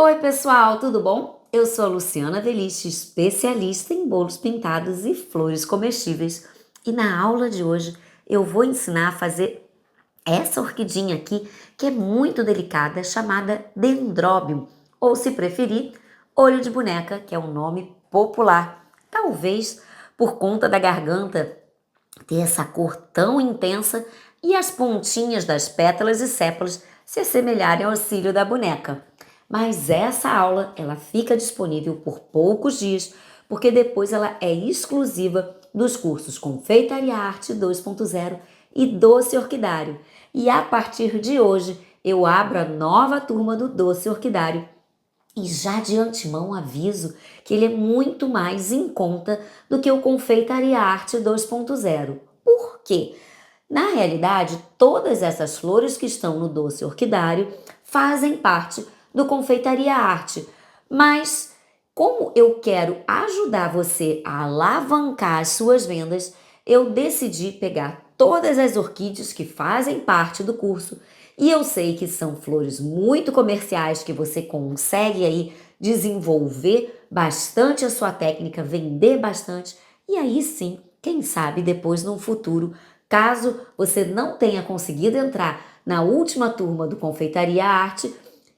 Oi, pessoal, tudo bom? Eu sou a Luciana Veliche, especialista em bolos pintados e flores comestíveis. E na aula de hoje eu vou ensinar a fazer essa orquidinha aqui, que é muito delicada, chamada dendróbio, ou se preferir, olho de boneca, que é um nome popular. Talvez por conta da garganta ter essa cor tão intensa e as pontinhas das pétalas e sépalas se assemelharem ao cílio da boneca. Mas essa aula, ela fica disponível por poucos dias, porque depois ela é exclusiva dos cursos Confeitaria Arte 2.0 e Doce Orquidário. E a partir de hoje, eu abro a nova turma do Doce Orquidário. E já de antemão aviso que ele é muito mais em conta do que o Confeitaria Arte 2.0. Por quê? Na realidade, todas essas flores que estão no doce orquidário fazem parte do Confeitaria Arte, mas como eu quero ajudar você a alavancar as suas vendas, eu decidi pegar todas as orquídeas que fazem parte do curso e eu sei que são flores muito comerciais que você consegue aí desenvolver bastante a sua técnica, vender bastante e aí sim, quem sabe depois num futuro, caso você não tenha conseguido entrar na última turma do Confeitaria Arte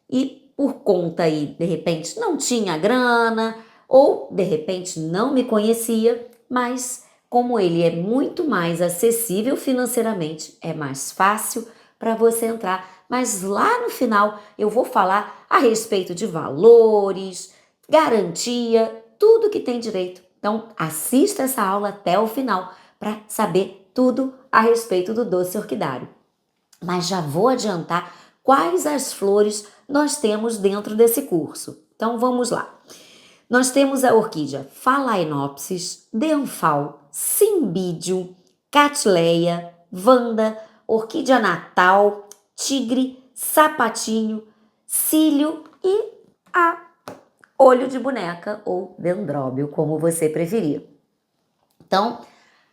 e por conta aí, de repente, não tinha grana ou de repente não me conhecia, mas como ele é muito mais acessível financeiramente, é mais fácil para você entrar. Mas lá no final eu vou falar a respeito de valores, garantia, tudo que tem direito. Então, assista essa aula até o final para saber tudo a respeito do doce orquidário. Mas já vou adiantar quais as flores nós temos dentro desse curso. Então vamos lá. Nós temos a orquídea Phalaenopsis, Denfal, Cymbidium, Catleya, Vanda, orquídea Natal, Tigre, Sapatinho, Cílio e a olho de boneca ou dendróbio, como você preferir. Então,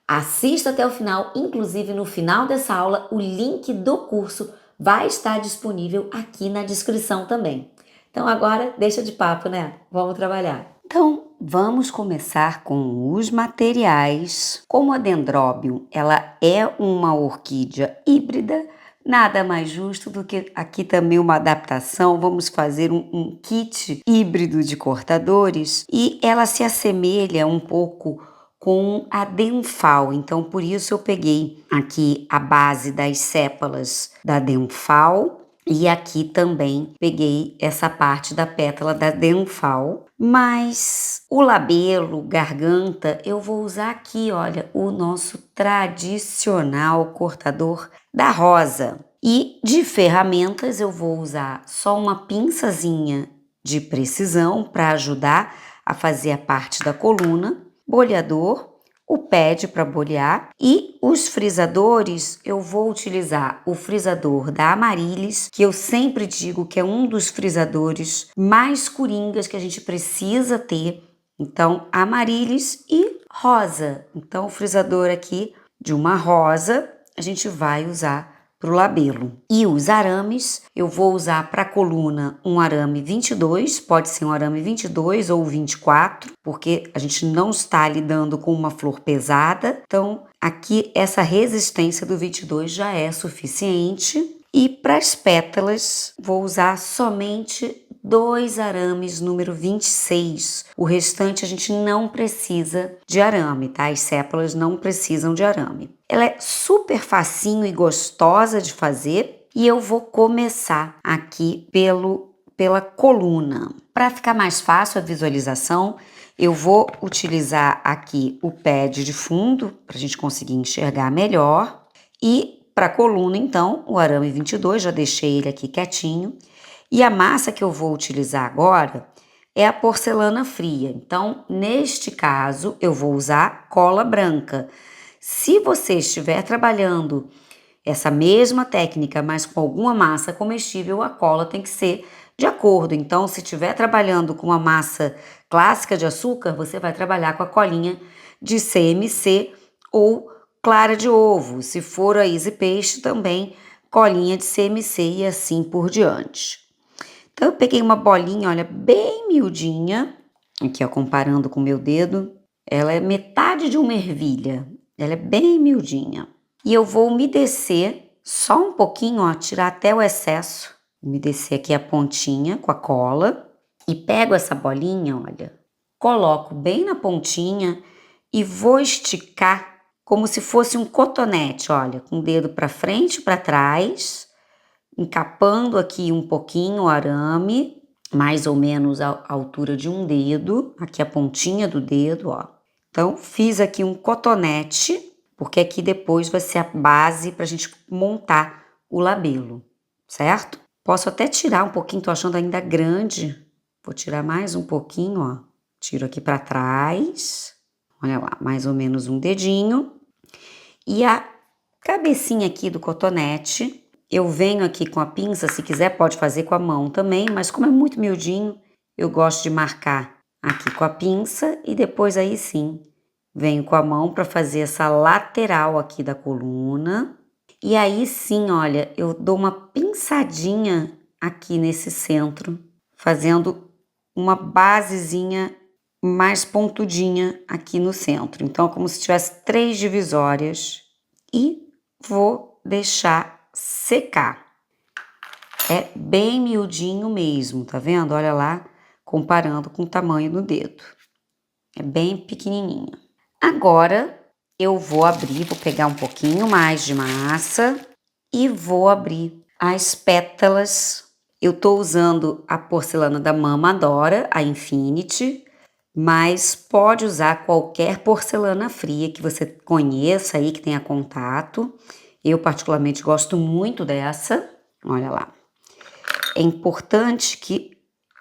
assista até o final, inclusive no final dessa aula, o link do curso vai estar disponível aqui na descrição também. Então agora deixa de papo, né? Vamos trabalhar. Então, vamos começar com os materiais. Como a dendróbio, ela é uma orquídea híbrida, nada mais justo do que aqui também uma adaptação. Vamos fazer um kit híbrido de cortadores e ela se assemelha um pouco com a Denfal, então por isso eu peguei aqui a base das sépalas da Denfal e aqui também peguei essa parte da pétala da Denfal, mas o labelo, garganta, eu vou usar aqui, olha, o nosso tradicional cortador da rosa. E de ferramentas eu vou usar só uma pinçazinha de precisão para ajudar a fazer a parte da coluna, boleador, o pad para bolear e os frisadores eu vou utilizar o frisador da Amaryllis, que eu sempre digo que é um dos frisadores mais coringas que a gente precisa ter. Então, Amaryllis e rosa. Então, o frisador aqui de uma rosa a gente vai usar para o labelo. E os arames, eu vou usar para a coluna um arame 22, pode ser um arame 22 ou 24, porque a gente não está lidando com uma flor pesada. Então, aqui essa resistência do 22 já é suficiente. E para as pétalas, vou usar somente 2 arames número 26. O restante a gente não precisa de arame, tá? As sépalas não precisam de arame. Ela é super facinho e gostosa de fazer e eu vou começar aqui pela coluna. Para ficar mais fácil a visualização, eu vou utilizar aqui o pad de fundo para a gente conseguir enxergar melhor e para a coluna, então, o arame 22, já deixei ele aqui quietinho. E a massa que eu vou utilizar agora é a porcelana fria. Então, neste caso, eu vou usar cola branca. Se você estiver trabalhando essa mesma técnica, mas com alguma massa comestível, a cola tem que ser de acordo. Então, se estiver trabalhando com uma massa clássica de açúcar, você vai trabalhar com a colinha de CMC ou clara de ovo. Se for a Easy Peixe, também colinha de CMC e assim por diante. Então eu peguei uma bolinha, olha, bem miudinha, aqui ó, comparando com o meu dedo, ela é metade de uma ervilha, ela é bem miudinha. E eu vou umedecer só um pouquinho, ó, tirar até o excesso, umedecer aqui a pontinha com a cola e pego essa bolinha, olha, coloco bem na pontinha e vou esticar como se fosse um cotonete, olha, com o dedo para frente e para trás, encapando aqui um pouquinho o arame, mais ou menos a altura de um dedo, aqui a pontinha do dedo, ó. Então, fiz aqui um cotonete, porque aqui depois vai ser a base pra gente montar o labelo, certo? Posso até tirar um pouquinho, tô achando ainda grande. Vou tirar mais um pouquinho, ó. Tiro aqui pra trás, olha lá, mais ou menos um dedinho. E a cabecinha aqui do cotonete, eu venho aqui com a pinça, se quiser pode fazer com a mão também, mas como é muito miudinho, eu gosto de marcar aqui com a pinça e depois aí sim, venho com a mão para fazer essa lateral aqui da coluna. E aí sim, olha, eu dou uma pinçadinha aqui nesse centro, fazendo uma basezinha mais pontudinha aqui no centro. Então, é como se tivesse 3 divisórias e vou deixar secar. É bem miudinho mesmo, tá vendo? Olha lá, comparando com o tamanho do dedo. É bem pequenininho. Agora, eu vou abrir, vou pegar um pouquinho mais de massa e vou abrir as pétalas. Eu tô usando a porcelana da Mama Dora, a Infinity, mas pode usar qualquer porcelana fria que você conheça aí, que tenha contato. Eu particularmente gosto muito dessa, olha lá. É importante que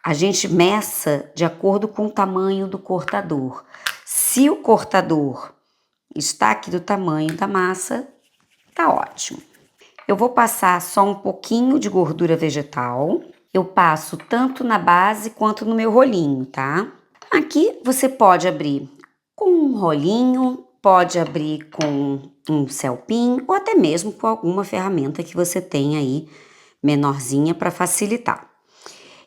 a gente meça de acordo com o tamanho do cortador. Se o cortador está aqui do tamanho da massa, tá ótimo. Eu vou passar só um pouquinho de gordura vegetal. Eu passo tanto na base quanto no meu rolinho, tá? Aqui você pode abrir com um rolinho, pode abrir com um celpin ou até mesmo com alguma ferramenta que você tenha aí menorzinha para facilitar.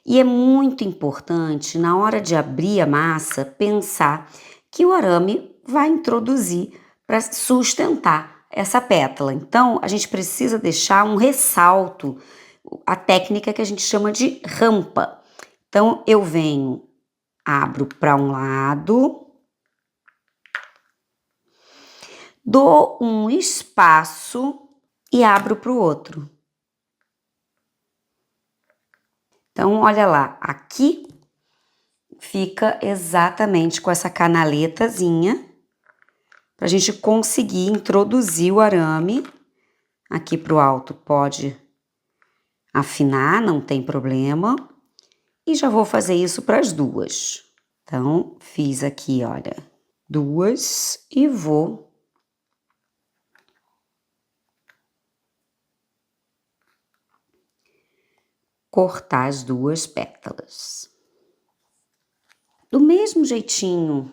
E é muito importante na hora de abrir a massa pensar que o arame vai introduzir para sustentar essa pétala. Então a gente precisa deixar um ressalto, a técnica que a gente chama de rampa. Então eu venho, abro para um lado, dou um espaço e abro para o outro. Então, olha lá, aqui fica exatamente com essa canaletazinha para a gente conseguir introduzir o arame. Aqui pro alto pode afinar, não tem problema. E já vou fazer isso para as duas. Então, fiz aqui, olha, duas e vou cortar as duas pétalas. Do mesmo jeitinho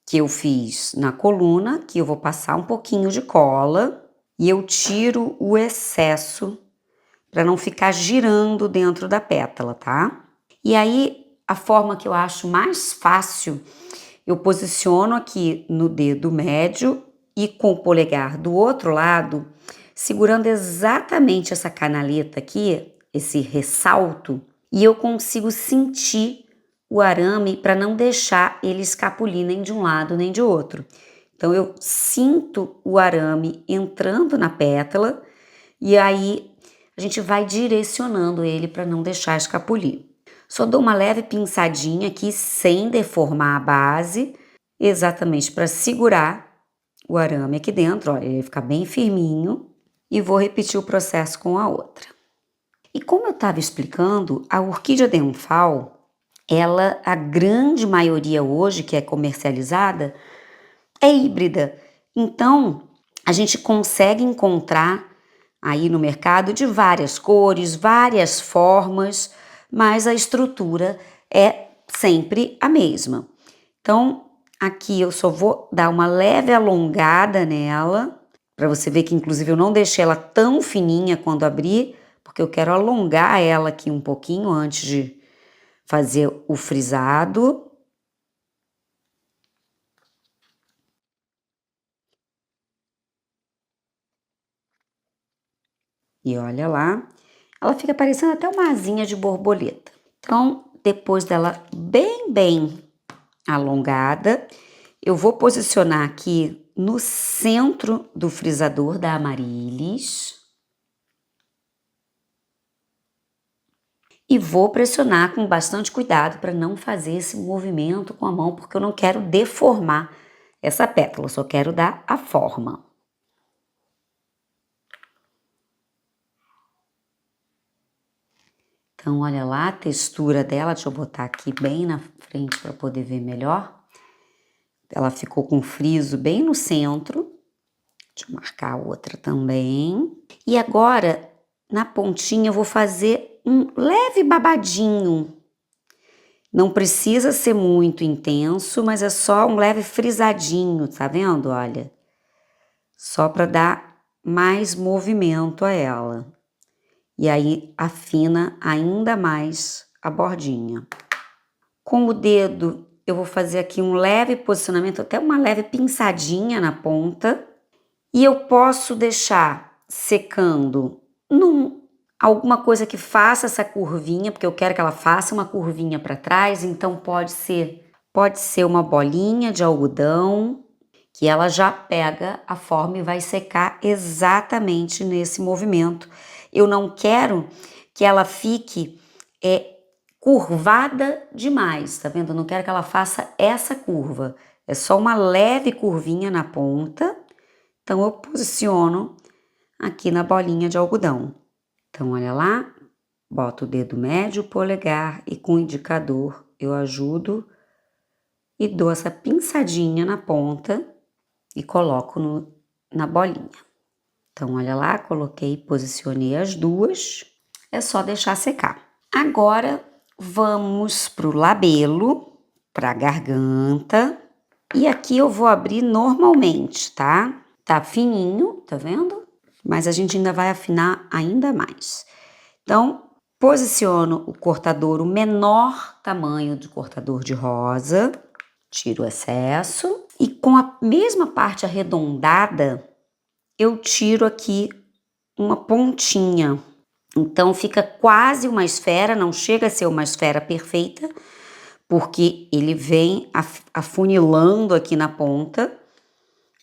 que eu fiz na coluna, que eu vou passar um pouquinho de cola e eu tiro o excesso para não ficar girando dentro da pétala, tá? E aí, a forma que eu acho mais fácil, eu posiciono aqui no dedo médio e com o polegar do outro lado, segurando exatamente essa canaleta aqui, esse ressalto, e eu consigo sentir o arame para não deixar ele escapulir nem de um lado nem de outro. Então eu sinto o arame entrando na pétala e aí a gente vai direcionando ele para não deixar escapulir. Só dou uma leve pinçadinha aqui sem deformar a base, exatamente para segurar o arame aqui dentro, olha, ele fica bem firminho e vou repetir o processo com a outra. E como eu estava explicando, a orquídea triunfal, ela, a grande maioria hoje que é comercializada, é híbrida. Então, a gente consegue encontrar aí no mercado de várias cores, várias formas, mas a estrutura é sempre a mesma. Então, aqui eu só vou dar uma leve alongada nela, para você ver que inclusive eu não deixei ela tão fininha quando abrir, porque eu quero alongar ela aqui um pouquinho antes de fazer o frisado. E olha lá, ela fica parecendo até uma asinha de borboleta. Então, depois dela bem alongada, eu vou posicionar aqui no centro do frisador da Amaryllis e vou pressionar com bastante cuidado para não fazer esse movimento com a mão, porque eu não quero deformar essa pétala, eu só quero dar a forma. Então, olha lá a textura dela, deixa eu botar aqui bem na frente para poder ver melhor. Ela ficou com friso bem no centro. Deixa eu marcar a outra também. E agora, na pontinha, eu vou fazer um leve babadinho. Não precisa ser muito intenso, mas é só um leve frisadinho, tá vendo? Olha, só para dar mais movimento a ela. E aí, afina ainda mais a bordinha. Com o dedo, eu vou fazer aqui um leve posicionamento, até uma leve pinçadinha na ponta. E eu posso deixar secando alguma coisa que faça essa curvinha, porque eu quero que ela faça uma curvinha para trás, então pode ser uma bolinha de algodão, que ela já pega a forma e vai secar exatamente nesse movimento. Eu não quero que ela fique curvada demais, tá vendo? Eu não quero que ela faça essa curva. É só uma leve curvinha na ponta. Então, eu posiciono aqui na bolinha de algodão. Então, olha lá, boto o dedo médio, polegar e com o indicador eu ajudo e dou essa pinçadinha na ponta e coloco na bolinha. Então, olha lá, coloquei, posicionei as duas, é só deixar secar. Agora, vamos pro labelo, pra garganta, e aqui eu vou abrir normalmente, tá? Tá fininho, tá vendo? Mas a gente ainda vai afinar ainda mais. Então, posiciono o cortador, o menor tamanho de cortador de rosa, tiro o excesso e com a mesma parte arredondada, eu tiro aqui uma pontinha. Então, fica quase uma esfera, não chega a ser uma esfera perfeita, porque ele vem afunilando aqui na ponta,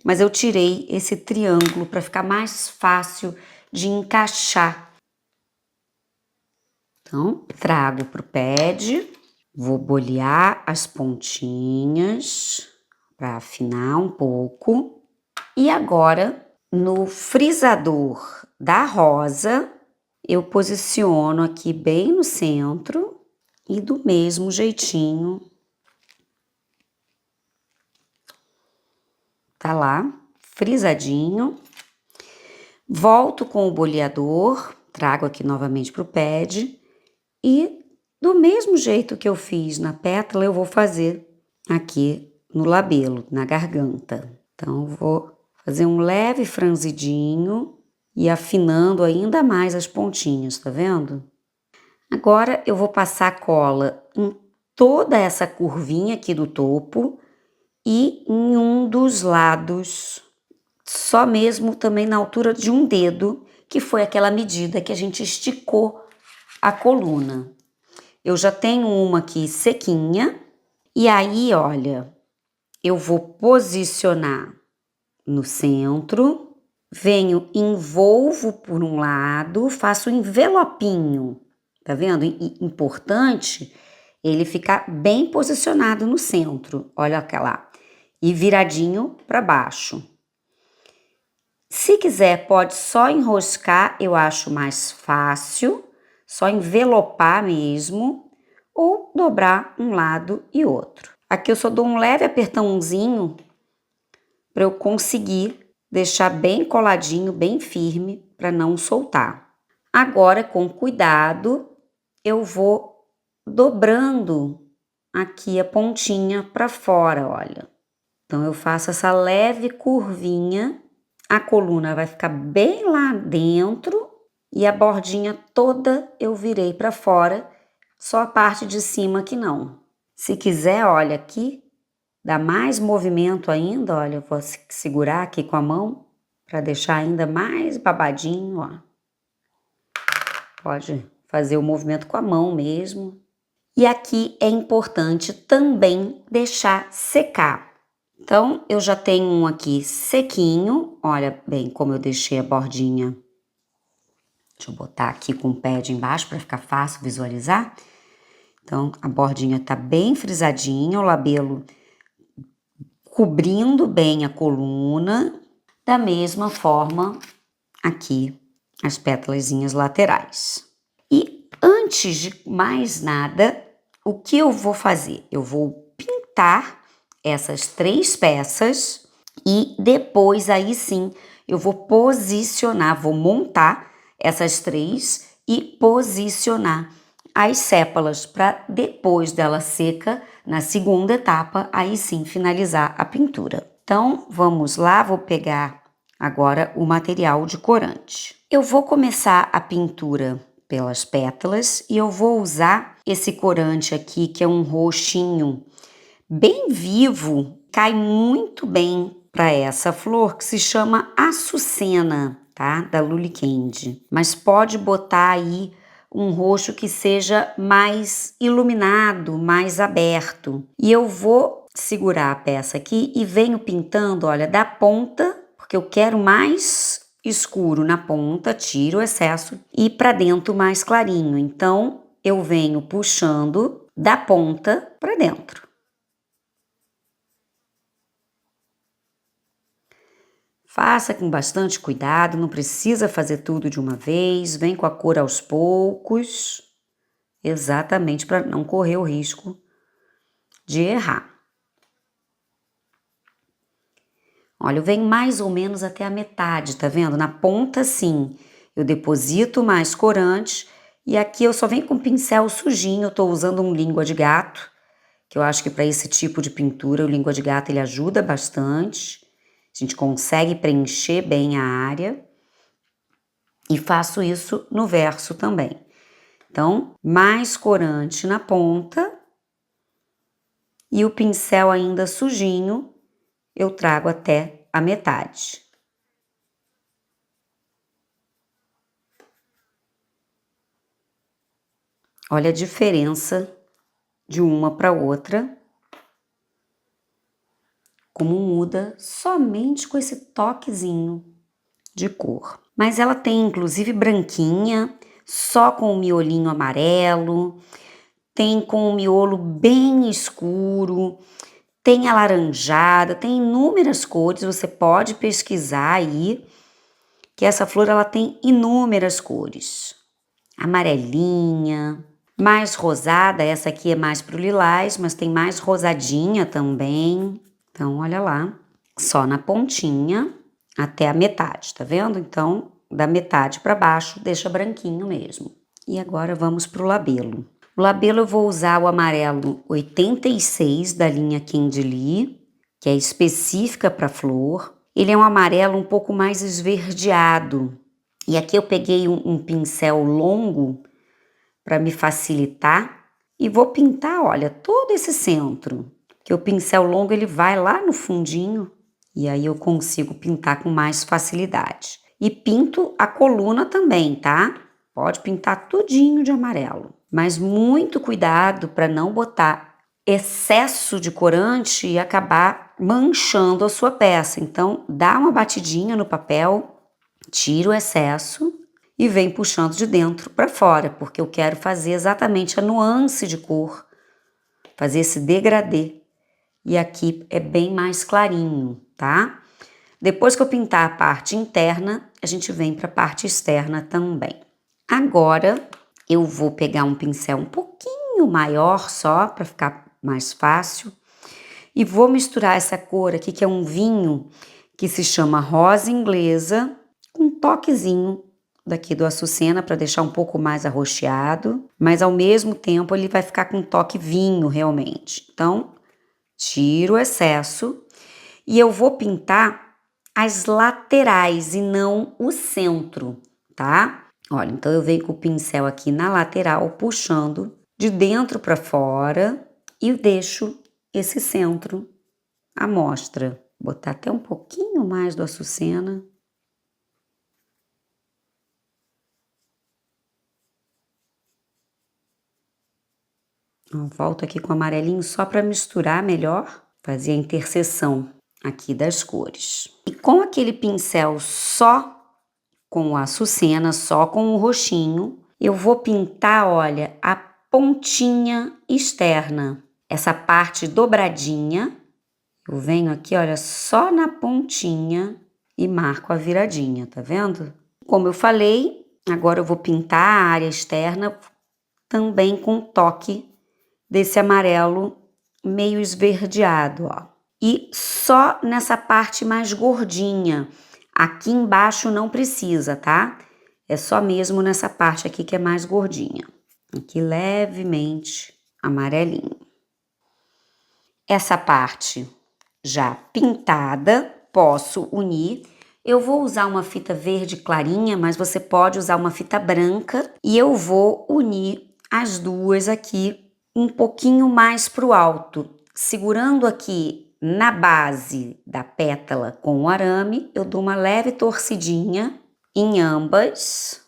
mas eu tirei esse triângulo para ficar mais fácil de encaixar. Então, trago pro pad, vou bolear as pontinhas para afinar um pouco. E agora, no frisador da rosa, eu posiciono aqui bem no centro e do mesmo jeitinho. Tá lá, frisadinho. Volto com o boleador, trago aqui novamente pro pad e do mesmo jeito que eu fiz na pétala, eu vou fazer aqui no labelo, na garganta. Então, vou fazer um leve franzidinho e afinando ainda mais as pontinhas, tá vendo? Agora, eu vou passar cola em toda essa curvinha aqui do topo e em um dos lados, só mesmo também na altura de um dedo, que foi aquela medida que a gente esticou a coluna. Eu já tenho uma aqui sequinha, e aí, olha, eu vou posicionar no centro, venho, envolvo por um lado, faço um envelopinho, tá vendo? Importante ele ficar bem posicionado no centro, olha lá, e viradinho para baixo. Se quiser, pode só enroscar, eu acho mais fácil, só envelopar mesmo, ou dobrar um lado e outro. Aqui eu só dou um leve apertãozinho para eu conseguir deixar bem coladinho, bem firme, para não soltar. Agora, com cuidado, eu vou dobrando aqui a pontinha para fora, olha. Então, eu faço essa leve curvinha, a coluna vai ficar bem lá dentro e a bordinha toda eu virei para fora, só a parte de cima que não. Se quiser, olha aqui, dá mais movimento ainda, olha, eu vou segurar aqui com a mão para deixar ainda mais babadinho, ó. Pode fazer o movimento com a mão mesmo. E aqui é importante também deixar secar. Então, eu já tenho um aqui sequinho, olha bem como eu deixei a bordinha. Deixa eu botar aqui com o pad embaixo para ficar fácil visualizar. Então, a bordinha tá bem frisadinha, o labelo cobrindo bem a coluna. Da mesma forma, aqui, as pétalazinhas laterais. E antes de mais nada, o que eu vou fazer? Eu vou pintar essas 3 peças e depois aí sim eu vou posicionar, vou montar essas 3 e posicionar as sépalas para depois dela seca, na segunda etapa, aí sim finalizar a pintura. Então vamos lá, vou pegar agora o material de corante. Eu vou começar a pintura pelas pétalas e eu vou usar esse corante aqui que é um roxinho bem vivo, cai muito bem para essa flor que se chama açucena, tá? Da Luli Candy. Mas pode botar aí um roxo que seja mais iluminado, mais aberto. E eu vou segurar a peça aqui e venho pintando, olha, da ponta, porque eu quero mais escuro na ponta, tiro o excesso e para dentro mais clarinho. Então, eu venho puxando da ponta para dentro. Faça com bastante cuidado, não precisa fazer tudo de uma vez, vem com a cor aos poucos, exatamente para não correr o risco de errar. Olha, eu venho mais ou menos até a metade, tá vendo? Na ponta, sim, eu deposito mais corante e aqui eu só venho com o pincel sujinho, eu tô usando um língua de gato, que eu acho que para esse tipo de pintura o língua de gato ele ajuda bastante. A gente consegue preencher bem a área. E faço isso no verso também. Então, mais corante na ponta e o pincel ainda sujinho, eu trago até a metade. Olha a diferença de uma para outra. Como muda somente com esse toquezinho de cor. Mas ela tem inclusive branquinha, só com o miolinho amarelo, tem com o miolo bem escuro, tem alaranjada, tem inúmeras cores, você pode pesquisar aí, que essa flor ela tem inúmeras cores. Amarelinha, mais rosada, essa aqui é mais pro lilás, mas tem mais rosadinha também. Então, olha lá, só na pontinha até a metade, tá vendo? Então, da metade para baixo, deixa branquinho mesmo. E agora vamos pro labelo. O labelo eu vou usar o amarelo 86 da linha Candy Lee, que é específica para flor. Ele é um amarelo um pouco mais esverdeado. E aqui eu peguei um pincel longo para me facilitar e vou pintar, olha, todo esse centro. Que o pincel longo ele vai lá no fundinho e aí eu consigo pintar com mais facilidade. E pinto a coluna também, tá? Pode pintar tudinho de amarelo. Mas muito cuidado para não botar excesso de corante e acabar manchando a sua peça. Então, dá uma batidinha no papel, tira o excesso e vem puxando de dentro para fora, porque eu quero fazer exatamente a nuance de cor, fazer esse degradê. E aqui é bem mais clarinho, tá? Depois que eu pintar a parte interna, a gente vem para a parte externa também. Agora, eu vou pegar um pincel um pouquinho maior só, para ficar mais fácil, e vou misturar essa cor aqui, que é um vinho que se chama rosa inglesa, com um toquezinho daqui do açucena para deixar um pouco mais arroxeado, mas ao mesmo tempo ele vai ficar com um toque vinho realmente. Então, tiro o excesso e eu vou pintar as laterais e não o centro, tá? Olha, então eu venho com o pincel aqui na lateral, puxando de dentro para fora e deixo esse centro à mostra. Botar até um pouquinho mais do açucena. Ó, volto aqui com o amarelinho só para misturar melhor, fazer a interseção aqui das cores. E com aquele pincel só com o açucena, só com o roxinho, eu vou pintar, olha, a pontinha externa. Essa parte dobradinha, eu venho aqui, olha, só na pontinha e marco a viradinha, tá vendo? Como eu falei, agora eu vou pintar a área externa também com toque desse amarelo meio esverdeado, ó. E só nessa parte mais gordinha. Aqui embaixo não precisa, tá? É só mesmo nessa parte aqui que é mais gordinha. Aqui levemente amarelinho. Essa parte já pintada, posso unir. Eu vou usar uma fita verde clarinha, mas você pode usar uma fita branca. E eu vou unir as duas aqui um pouquinho mais pro alto. Segurando aqui na base da pétala com o arame, eu dou uma leve torcidinha em ambas.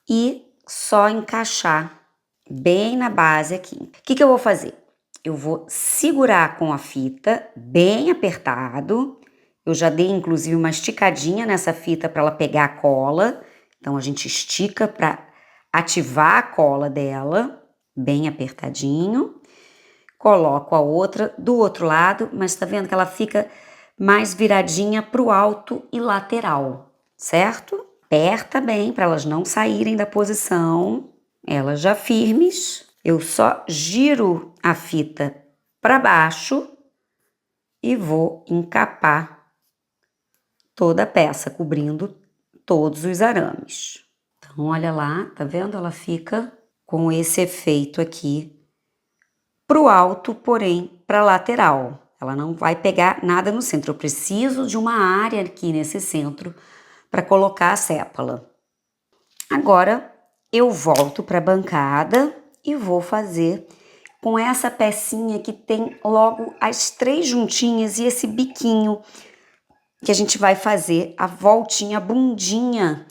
E só encaixar bem na base aqui. O que eu vou fazer? Eu vou segurar com a fita bem apertado. Eu já dei inclusive uma esticadinha nessa fita para ela pegar a cola. Então a gente estica para ativar a cola dela, bem apertadinho. Coloco a outra do outro lado, mas tá vendo que ela fica mais viradinha pro alto e lateral, certo? Aperta bem para elas não saírem da posição, elas já firmes. Eu só giro a fita para baixo e vou encapar toda a peça, cobrindo todos os arames. Então, olha lá, tá vendo? Ela fica com esse efeito aqui pro alto, porém para lateral. Ela não vai pegar nada no centro. Eu preciso de uma área aqui nesse centro para colocar a sépala. Agora eu volto para a bancada e vou fazer com essa pecinha que tem logo as 3 juntinhas e esse biquinho que a gente vai fazer a voltinha, a bundinha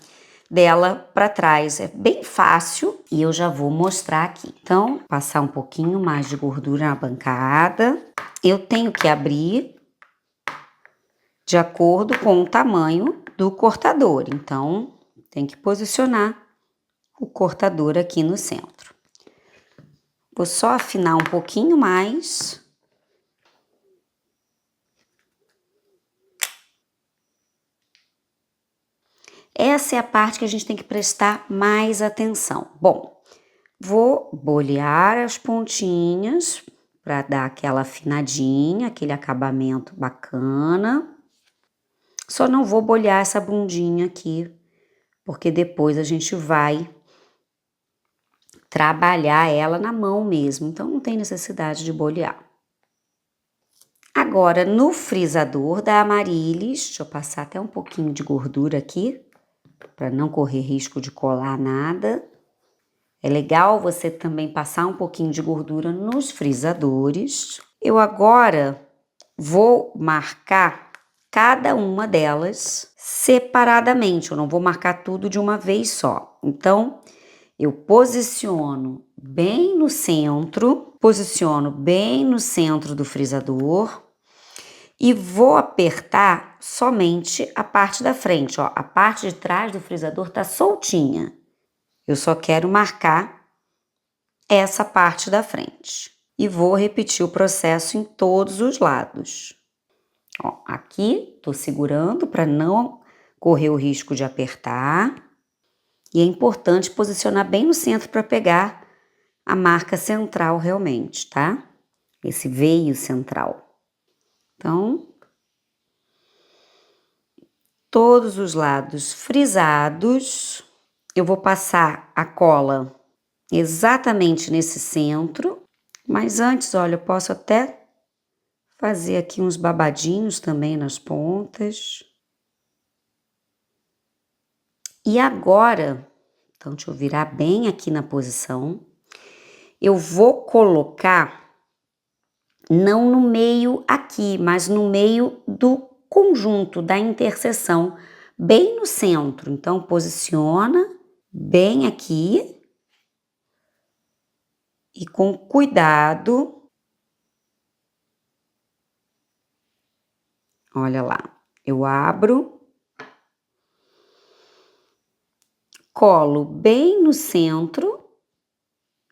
dela para trás. É bem fácil e eu já vou mostrar aqui. Então, passar um pouquinho mais de gordura na bancada. Eu tenho que abrir de acordo com o tamanho do cortador. Então, tem que posicionar o cortador aqui no centro. Vou só afinar um pouquinho mais. Essa é a parte que a gente tem que prestar mais atenção. Bom, vou bolear as pontinhas para dar aquela afinadinha, aquele acabamento bacana. Só não vou bolear essa bundinha aqui, porque depois a gente vai trabalhar ela na mão mesmo, então não tem necessidade de bolear. Agora, no frisador da Amaryllis, deixa eu passar até um pouquinho de gordura aqui, para não correr risco de colar nada. É legal você também passar um pouquinho de gordura nos frisadores. Eu agora vou marcar cada uma delas separadamente, eu não vou marcar tudo de uma vez só. Então, eu posiciono bem no centro do frisador e vou apertar somente a parte da frente, ó. A parte de trás do frisador tá soltinha. Eu só quero marcar essa parte da frente. E vou repetir o processo em todos os lados. Ó, aqui tô segurando para não correr o risco de apertar. E é importante posicionar bem no centro para pegar a marca central realmente, tá? Esse veio central. Então, todos os lados frisados, eu vou passar a cola exatamente nesse centro, mas antes, olha, eu posso até fazer aqui uns babadinhos também nas pontas. E agora, então deixa eu virar bem aqui na posição, eu vou colocar, não no meio aqui, mas no meio do conjunto, da interseção, bem no centro. Então, posiciona bem aqui e com cuidado, olha lá, eu abro, colo bem no centro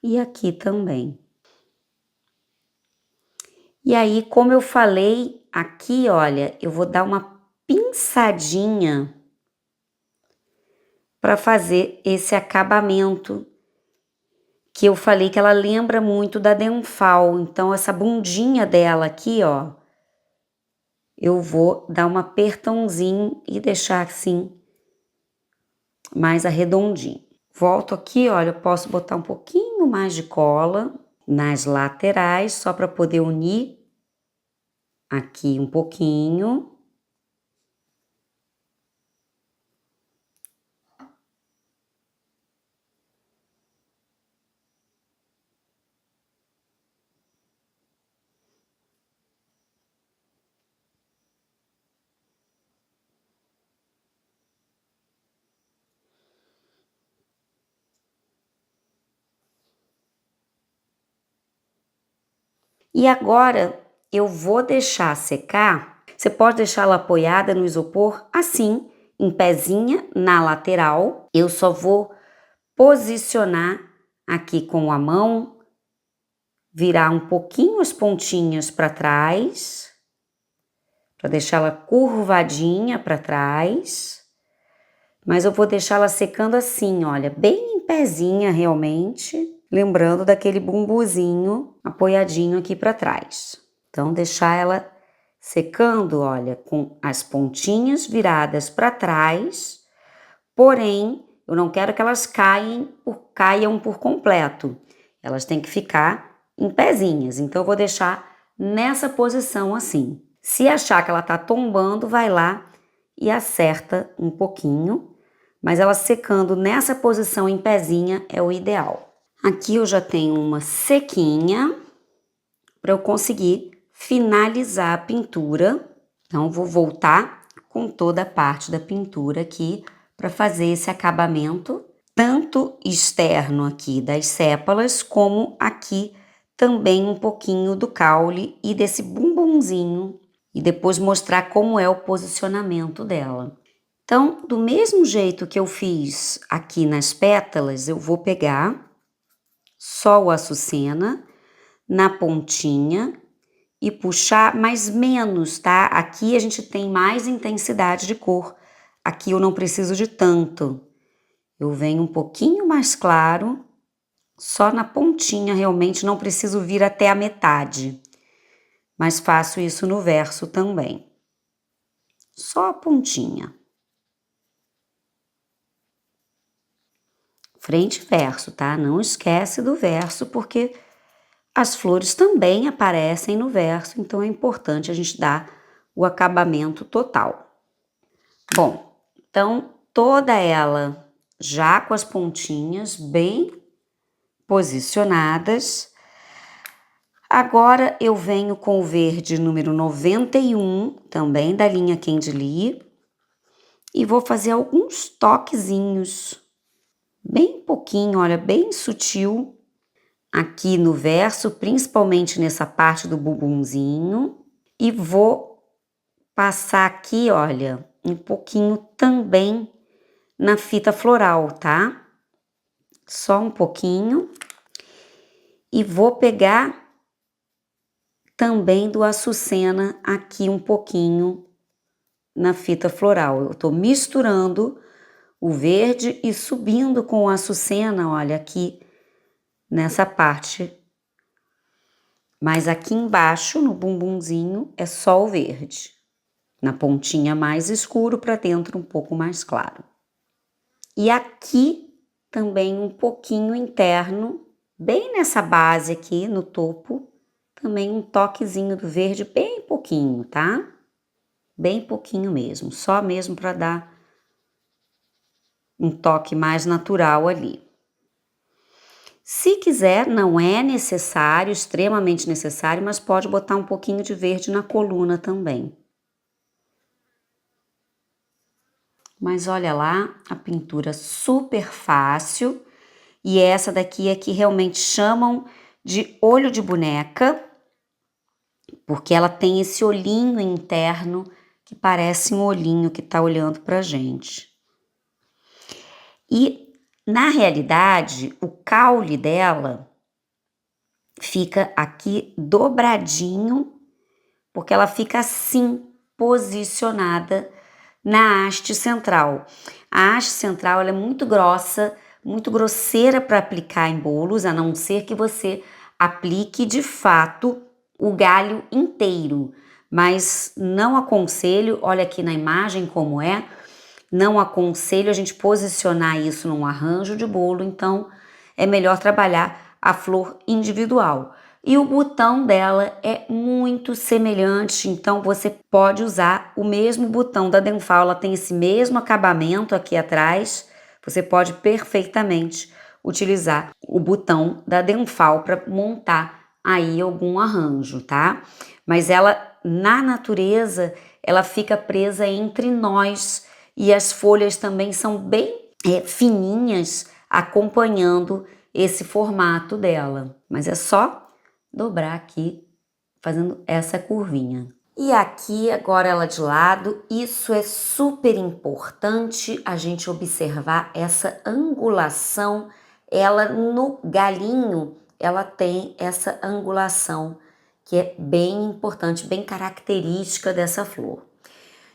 e aqui também. E aí, como eu falei, aqui, olha, eu vou dar uma pinçadinha para fazer esse acabamento que eu falei que ela lembra muito da Denfal. Então, essa bundinha dela aqui, ó, eu vou dar um apertãozinho e deixar assim mais arredondinho. Volto aqui, olha, eu posso botar um pouquinho mais de cola nas laterais, só para poder unir aqui um pouquinho. E agora eu vou deixar secar. Você pode deixar ela apoiada no isopor assim, em pezinha na lateral. Eu só vou posicionar aqui com a mão, virar um pouquinho as pontinhas para trás, para deixar ela curvadinha para trás. Mas eu vou deixar ela secando assim, olha, bem em pezinha realmente, lembrando daquele bumbuzinho apoiadinho aqui para trás. Então, deixar ela secando, olha, com as pontinhas viradas para trás, porém, eu não quero que elas caiam por completo. Elas têm que ficar em pezinhas, então eu vou deixar nessa posição assim. Se achar que ela tá tombando, vai lá e acerta um pouquinho, mas ela secando nessa posição em pezinha é o ideal. Aqui eu já tenho uma sequinha para eu conseguir finalizar a pintura. Então, vou voltar com toda a parte da pintura aqui para fazer esse acabamento, tanto externo aqui das sépalas, como aqui também um pouquinho do caule e desse bumbumzinho, e depois mostrar como é o posicionamento dela. Então, do mesmo jeito que eu fiz aqui nas pétalas, eu vou pegar só o açucena na pontinha e puxar, mas menos, tá? Aqui a gente tem mais intensidade de cor. Aqui eu não preciso de tanto. Eu venho um pouquinho mais claro, só na pontinha, realmente não preciso vir até a metade. Mas faço isso no verso também. Só a pontinha. Frente e verso, tá? Não esquece do verso, porque as flores também aparecem no verso, então é importante a gente dar o acabamento total. Bom, então toda ela já com as pontinhas bem posicionadas. Agora eu venho com o verde número 91, também da linha Candy Lee, e vou fazer alguns toquezinhos, bem pouquinho, olha, bem sutil, aqui no verso, principalmente nessa parte do bumbumzinho, e vou passar aqui, olha, um pouquinho também na fita floral, tá? Só um pouquinho. E vou pegar também do açucena aqui um pouquinho na fita floral. Eu tô misturando o verde e subindo com o açucena, olha, aqui nessa parte. Mas aqui embaixo, no bumbumzinho, é só o verde. Na pontinha mais escuro, para dentro um pouco mais claro. E aqui também um pouquinho interno, bem nessa base aqui no topo, também um toquezinho do verde, bem pouquinho, tá? Bem pouquinho mesmo, só mesmo para dar um toque mais natural ali. Se quiser, não é necessário, extremamente necessário, mas pode botar um pouquinho de verde na coluna também. Mas olha lá, a pintura super fácil. E essa daqui é que realmente chamam de olho de boneca, porque ela tem esse olhinho interno que parece um olhinho que tá olhando pra gente. E, na realidade, o caule dela fica aqui dobradinho, porque ela fica assim, posicionada na haste central. A haste central ela é muito grossa, muito grosseira para aplicar em bolos, a não ser que você aplique de fato o galho inteiro. Mas não aconselho, olha aqui na imagem como é, não aconselho a gente posicionar isso num arranjo de bolo, então é melhor trabalhar a flor individual. E o botão dela é muito semelhante, então você pode usar o mesmo botão da Denfal, ela tem esse mesmo acabamento aqui atrás, você pode perfeitamente utilizar o botão da Denfal para montar aí algum arranjo, tá? Mas ela, na natureza, ela fica presa entre nós e as folhas também são bem fininhas, acompanhando esse formato dela. Mas é só dobrar aqui, fazendo essa curvinha. E aqui, agora ela de lado, isso é super importante a gente observar essa angulação. Ela no galinho, ela tem essa angulação que é bem importante, bem característica dessa flor.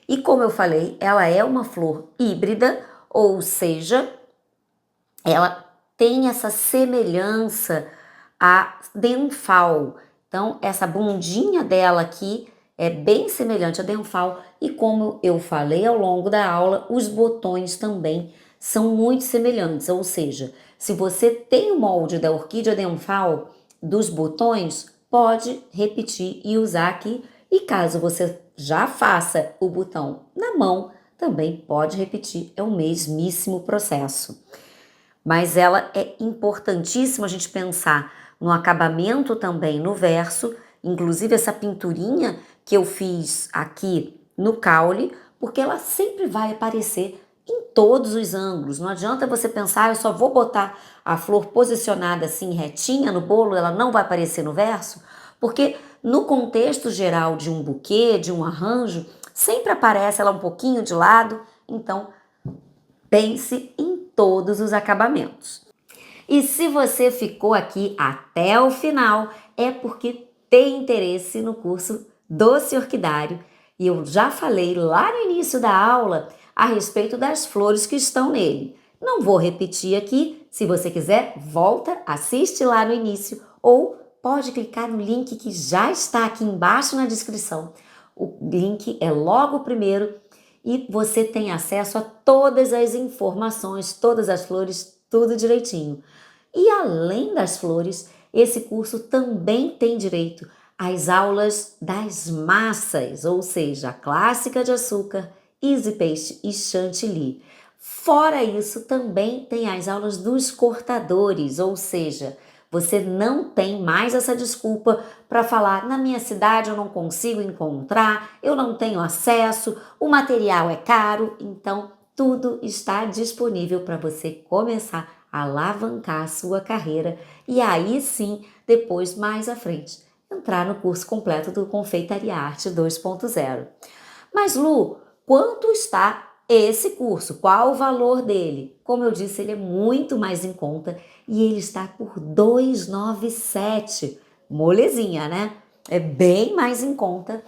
E como eu falei, ela é uma flor híbrida, ou seja, ela tem essa semelhança à Denfal. Então, essa bundinha dela aqui é bem semelhante à Denfal e como eu falei ao longo da aula, os botões também são muito semelhantes, ou seja, se você tem o molde da orquídea Denfal dos botões, pode repetir e usar aqui. E caso você já faça o botão na mão, também pode repetir, é o mesmíssimo processo. Mas ela é importantíssima a gente pensar no acabamento também no verso, inclusive essa pinturinha que eu fiz aqui no caule, porque ela sempre vai aparecer em todos os ângulos. Não adianta você pensar, eu só vou botar a flor posicionada assim retinha no bolo, ela não vai aparecer no verso, porque no contexto geral de um buquê, de um arranjo, sempre aparece ela um pouquinho de lado, então pense em todos os acabamentos. E se você ficou aqui até o final, é porque tem interesse no curso Doce Orquidário. E eu já falei lá no início da aula a respeito das flores que estão nele. Não vou repetir aqui, se você quiser, volta, assiste lá no início ou pode clicar no link que já está aqui embaixo na descrição. O link é logo o primeiro e você tem acesso a todas as informações, todas as flores, tudo direitinho. E além das flores, esse curso também tem direito às aulas das massas, ou seja, a clássica de açúcar, easy paste e chantilly. Fora isso, também tem as aulas dos cortadores, ou seja, você não tem mais essa desculpa para falar na minha cidade eu não consigo encontrar, eu não tenho acesso, o material é caro, então tudo está disponível para você começar a alavancar a sua carreira e aí sim, depois mais à frente, entrar no curso completo do Confeitaria Arte 2.0. Mas Lu, quanto está esse curso? Qual o valor dele? Como eu disse, ele é muito mais em conta e ele está por R$ 297. Molezinha, né? É bem mais em conta.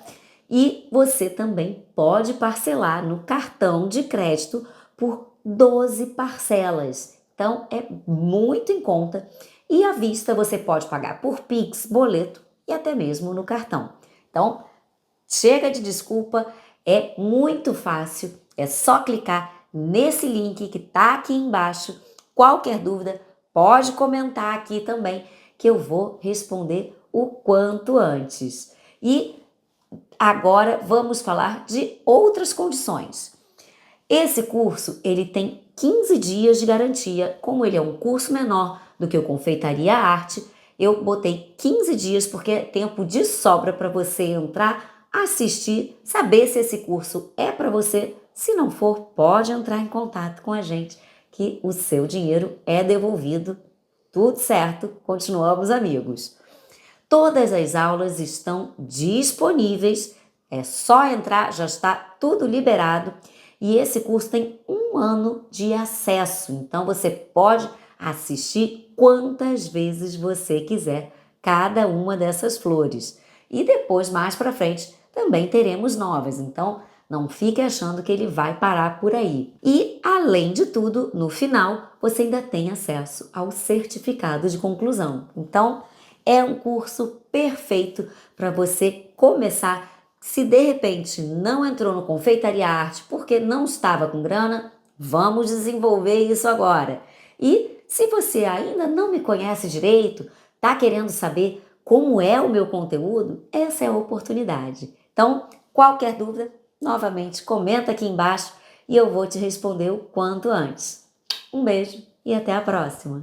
E você também pode parcelar no cartão de crédito por 12 parcelas. Então é muito em conta. E à vista você pode pagar por Pix, boleto e até mesmo no cartão. Então, chega de desculpa, é muito fácil, é só clicar nesse link que tá aqui embaixo. Qualquer dúvida, pode comentar aqui também que eu vou responder o quanto antes. E agora vamos falar de outras condições. Esse curso, ele tem 15 dias de garantia. Como ele é um curso menor do que o Confeitaria Arte, eu botei 15 dias porque é tempo de sobra para você entrar, assistir, saber se esse curso é para você. Se não for, pode entrar em contato com a gente, que o seu dinheiro é devolvido. Tudo certo, continuamos amigos. Todas as aulas estão disponíveis, é só entrar, já está tudo liberado. E esse curso tem 1 ano de acesso, então você pode assistir quantas vezes você quiser cada uma dessas flores. E depois, mais para frente, também teremos novas, então não fique achando que ele vai parar por aí. E, além de tudo, no final, você ainda tem acesso ao certificado de conclusão. Então, é um curso perfeito para você começar. Se de repente não entrou no Confeitaria Arte porque não estava com grana, vamos desenvolver isso agora. E se você ainda não me conhece direito, está querendo saber como é o meu conteúdo, essa é a oportunidade. Então, qualquer dúvida, novamente comenta aqui embaixo e eu vou te responder o quanto antes. Um beijo e até a próxima!